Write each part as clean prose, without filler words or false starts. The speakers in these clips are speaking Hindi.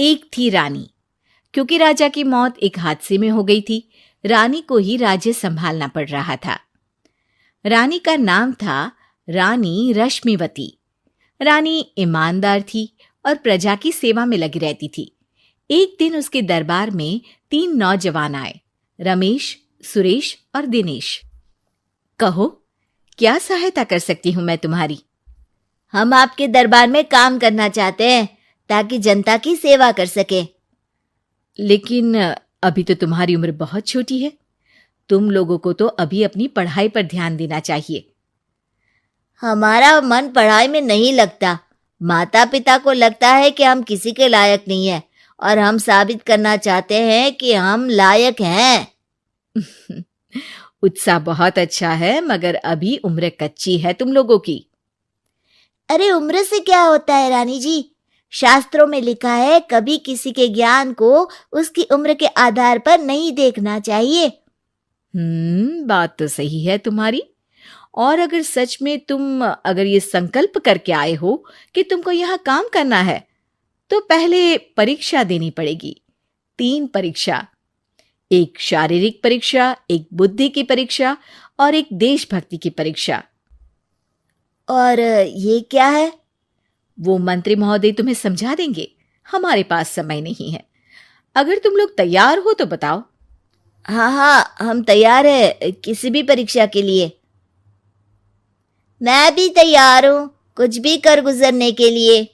एक थी रानी। क्योंकि राजा की मौत एक हादसे में हो गई थी, रानी को ही राज्य संभालना पड़ रहा था। रानी का नाम था रानी रश्मिवती। रानी ईमानदार थी और प्रजा की सेवा में लगी रहती थी। एक दिन उसके दरबार में 3 नौजवान आए, रमेश, सुरेश और दिनेश। कहो, क्या सहायता कर सकती हूं मैं तुम्हारी? हम आपके दरबार में काम करना चाहते हैं ताकि जनता की सेवा कर सके। लेकिन अभी तो तुम्हारी उम्र बहुत छोटी है। तुम लोगों को तो अभी अपनी पढ़ाई पर ध्यान देना चाहिए। हमारा मन पढ़ाई में नहीं लगता। माता पिता को लगता है कि हम किसी के लायक नहीं है और हम साबित करना चाहते हैं कि हम लायक हैं। उत्साह बहुत अच्छा है, मगर अभी उम्र कच्ची है तुम लोगों की। अरे उम्र से क्या होता है रानी जी? शास्त्रों में लिखा है कभी किसी के ज्ञान को उसकी उम्र के आधार पर नहीं देखना चाहिए। बात तो सही है तुम्हारी। और अगर सच में तुम ये संकल्प करके आए हो कि तुमको यहाँ काम करना है, तो पहले परीक्षा देनी पड़ेगी। 3 परीक्षा, एक शारीरिक परीक्षा, एक बुद्धि की परीक्षा और एक देशभक्ति की परीक्षा। और ये क्या है? वो मंत्री महोदय तुम्हें समझा देंगे। हमारे पास समय नहीं है। अगर तुम लोग तैयार हो तो बताओ। हाँ, हम तैयार है किसी भी परीक्षा के लिए। मैं भी तैयार हूँ कुछ भी कर गुजरने के लिए।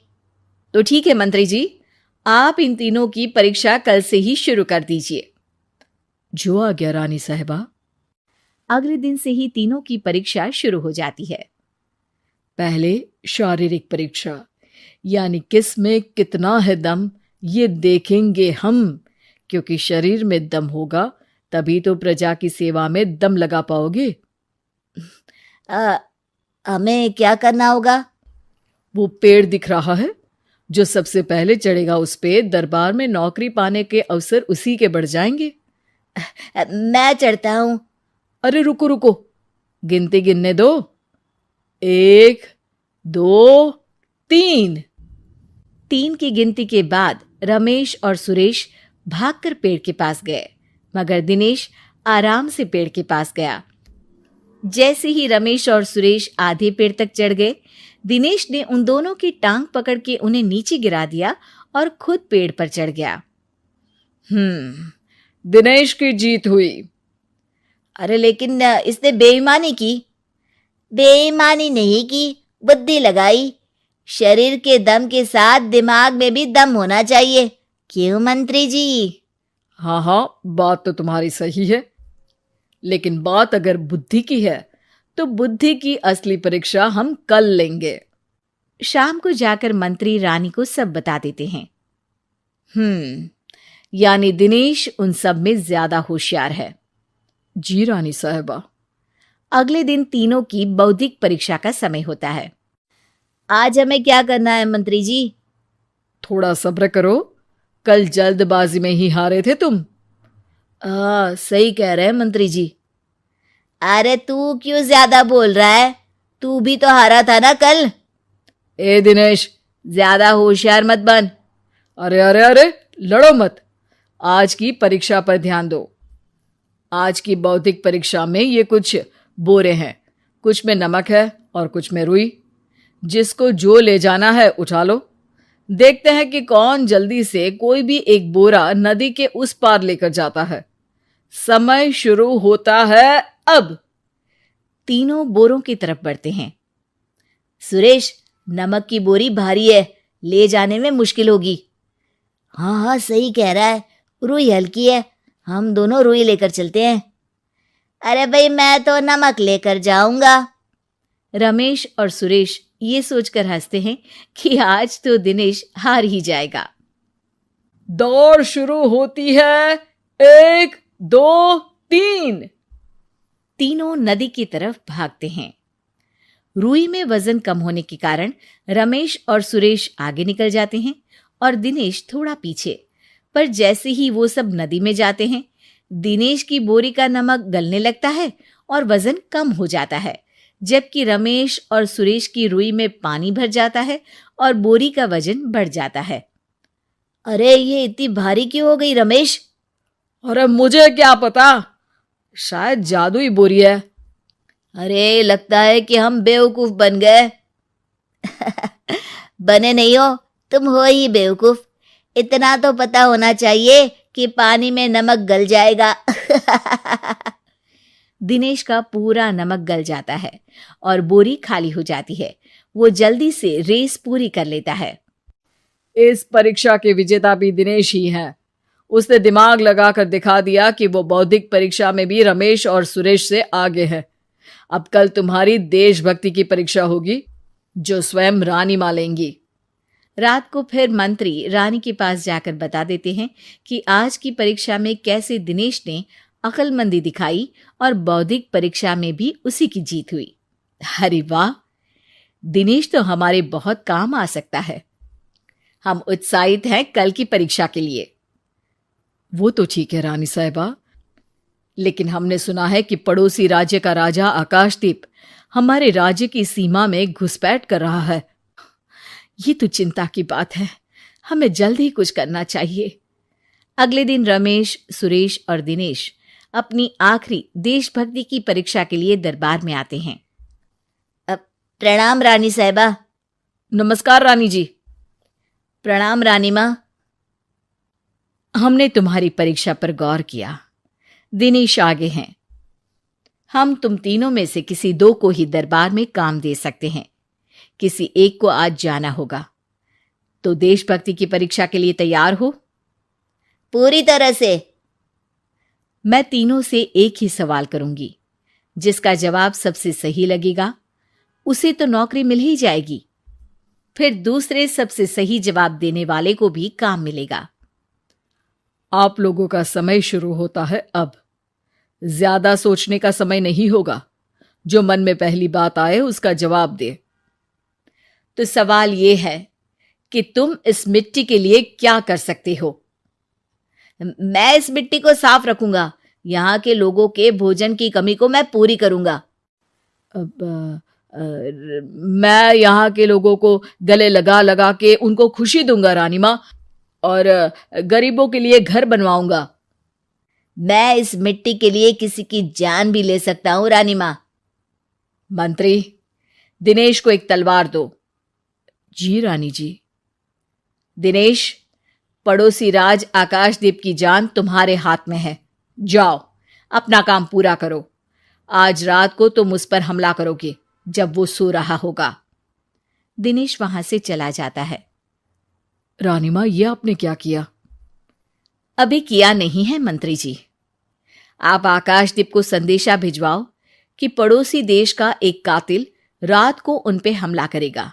तो ठीक है मंत्री जी, आप इन तीनों की परीक्षा कल से ही शुरू कर दीजिए। जो आ गया रानी साहिबा। अगले दिन से ही तीनों की परीक्षा शुरू हो जाती है। पहले शारीरिक परीक्षा, यानी किस में कितना है दम, ये देखेंगे हम। क्योंकि शरीर में दम होगा तभी तो प्रजा की सेवा में दम लगा पाओगे। हमें क्या करना होगा? वो पेड़ दिख रहा है, जो सबसे पहले चढ़ेगा उस पे दरबार में नौकरी पाने के अवसर उसी के बढ़ जाएंगे। मैं चढ़ता हूँ। अरे रुको रुको, गिनती गिनने दो। 1, 2, 3। 3 की गिनती के बाद रमेश और सुरेश भागकर पेड़ के पास गए, मगर दिनेश आराम से पेड़ के पास गया। जैसे ही रमेश और सुरेश आधे पेड़ तक चढ़ गए, दिनेश ने उन दोनों की टांग पकड़ के उन्हें नीचे गिरा दिया और खुद पेड़ पर चढ़ गया। दिनेश की जीत हुई। अरे लेकिन इसने बेईमानी की। बेईमानी नहीं की, बुद्धि लगाई। शरीर के दम के साथ दिमाग में भी दम होना चाहिए। क्यों मंत्री जी? हाँ, बात तो तुम्हारी सही है। लेकिन बात अगर बुद्धि की है तो बुद्धि की असली परीक्षा हम कल लेंगे। शाम को जाकर मंत्री रानी को सब बता देते हैं। यानी दिनेश उन सब में ज्यादा होशियार है। जी रानी साहिबा। अगले दिन तीनों की बौद्धिक परीक्षा का समय होता है। आज हमें क्या करना है मंत्री जी? थोड़ा सब्र करो, कल जल्दबाजी में ही हारे थे तुम। सही कह रहे हैं मंत्री जी। अरे तू क्यों ज्यादा बोल रहा है? तू भी तो हारा था ना कल। ए दिनेश, ज्यादा होशियार मत बन। अरे लड़ो मत। आज की परीक्षा पर ध्यान दो। आज की बौद्धिक परीक्षा में ये कुछ बोरे हैं, कुछ में नमक है और कुछ में रुई। जिसको जो ले जाना है उठा लो। देखते हैं कि कौन जल्दी से कोई भी एक बोरा नदी के उस पार लेकर जाता है। समय शुरू होता है अब। तीनों बोरों की तरफ बढ़ते हैं। सुरेश, नमक की बोरी भारी है, ले जाने में मुश्किल होगी। हाँ, सही कह रहा है। रुई हल्की है, हम दोनों रुई लेकर चलते हैं। अरे भाई, मैं तो नमक लेकर जाऊंगा। रमेश और सुरेश ये सोचकर हंसते हैं कि आज तो दिनेश हार ही जाएगा। दौड़ शुरू होती है। 1, 2, 3। तीनों नदी की तरफ भागते हैं। रुई में वजन कम होने के कारण रमेश और सुरेश आगे निकल जाते हैं और दिनेश थोड़ा पीछे। पर जैसे ही वो सब नदी में जाते हैं, दिनेश की बोरी का नमक गलने लगता है और वजन कम हो जाता है, जबकि रमेश और सुरेश की रुई में पानी भर जाता है और बोरी का वजन बढ़ जाता है। अरे ये इतनी भारी क्यों हो गई रमेश? अरे मुझे क्या पता, शायद जादुई बोरी है। अरे लगता है कि हम बेवकूफ बन गए। बने नहीं हो, तुम हो ही बेवकूफ। इतना तो पता होना चाहिए कि पानी में नमक गल जाएगा। दिनेश का पूरा नमक गल जाता है और बोरी खाली हो जाती है। वो जल्दी से रेस पूरी कर लेता है। इस परीक्षा के विजेता भी दिनेश ही हैं। उसने दिमाग लगाकर दिखा दिया कि वो बौद्धिक परीक्षा में भी रमेश और सुरेश से आगे है। अब कल तुम्हारी देशभक्ति की परीक्षा होगी, जो स्वयं रानी मां लेंगी। रात को फिर मंत्री रानी के पास जाकर बता देते हैं कि आज की परीक्षा में कैसे दिनेश ने अक्लमंदी दिखाई और बौद्धिक परीक्षा में भी उसी की जीत हुई। अरे वाह, दिनेश तो हमारे बहुत काम आ सकता है। हम उत्साहित हैं कल की परीक्षा के लिए। वो तो ठीक है रानी साहिबा, लेकिन हमने सुना है कि पड़ोसी राज्य का राजा आकाशदीप हमारे राज्य की सीमा में घुसपैठ कर रहा है। ये तो चिंता की बात है, हमें जल्द ही कुछ करना चाहिए। अगले दिन रमेश, सुरेश और दिनेश अपनी आखिरी देशभक्ति की परीक्षा के लिए दरबार में आते हैं। प्रणाम रानी साहिबा। नमस्कार रानी जी। प्रणाम रानी माँ। हमने तुम्हारी परीक्षा पर गौर किया। दिनेश आगे हैं। हम तुम तीनों में से किसी दो को ही दरबार में काम दे सकते हैं। किसी एक को आज जाना होगा। तो देशभक्ति की परीक्षा के लिए तैयार हो? पूरी तरह से। मैं तीनों से एक ही सवाल करूंगी। जिसका जवाब सबसे सही लगेगा उसे तो नौकरी मिल ही जाएगी। फिर दूसरे सबसे सही जवाब देने वाले को भी काम मिलेगा। आप लोगों का समय शुरू होता है अब। ज्यादा सोचने का समय नहीं होगा। जो मन में पहली बात आए उसका जवाब दे। तो सवाल यह है कि तुम इस मिट्टी के लिए क्या कर सकते हो? मैं इस मिट्टी को साफ रखूंगा। यहाँ के लोगों के भोजन की कमी को मैं पूरी करूंगा। मैं यहाँ के लोगों को गले लगा लगा के उनको खुशी दूंगा रानी माँ, और गरीबों के लिए घर बनवाऊंगा। मैं इस मिट्टी के लिए किसी की जान भी ले सकता हूं रानी माँ। मंत्री, दिनेश को एक तलवार दो। जी रानी जी। दिनेश, पड़ोसी राज आकाशदीप की जान तुम्हारे हाथ में है। जाओ, अपना काम पूरा करो। आज रात को तुम उस पर हमला करोगे जब वो सो रहा होगा। दिनेश वहां से चला जाता है। रानी मां, ये आपने क्या किया? अभी किया नहीं है मंत्री जी। आप आकाशदीप को संदेशा भिजवाओ कि पड़ोसी देश का एक कातिल रात को उन पे हमला करेगा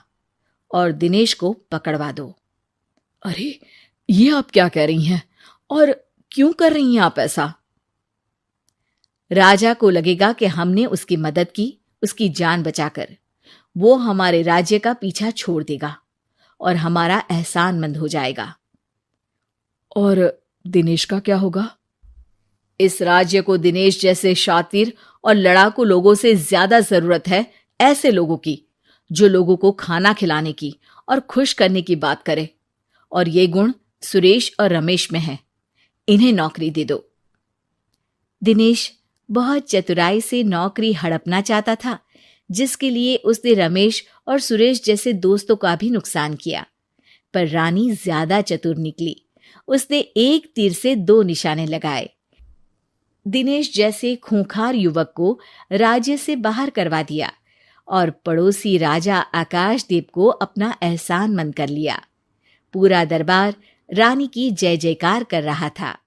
और दिनेश को पकड़वा दो। अरे, ये आप क्या कह रही हैं और क्यों कर रही हैं आप ऐसा? राजा को लगेगा कि हमने उसकी मदद की, उसकी जान बचाकर। वो हमारे राज्य का पीछा छोड़ देगा और हमारा एहसानमंद हो जाएगा। और दिनेश का क्या होगा? इस राज्य को दिनेश जैसे शातिर और लड़ाकू लोगों से ज्यादा जरूरत है, ऐसे लोगों की जो लोगों को खाना खिलाने की और खुश करने की बात करे। और ये गुण सुरेश और रमेश में है। इन्हें नौकरी दे दो। दिनेश बहुत चतुराई से नौकरी हड़पना चाहता था, जिसके लिए उसने रमेश और सुरेश जैसे दोस्तों का भी नुकसान किया। पर रानी ज्यादा चतुर निकली। उसने एक तीर से दो निशाने लगाए। दिनेश जैसे खूंखार युवक को राज्य से बाहर करवा दिया और पड़ोसी राजा आकाशदीप को अपना एहसानमंद कर लिया। पूरा दरबार रानी की जय जयकार कर रहा था।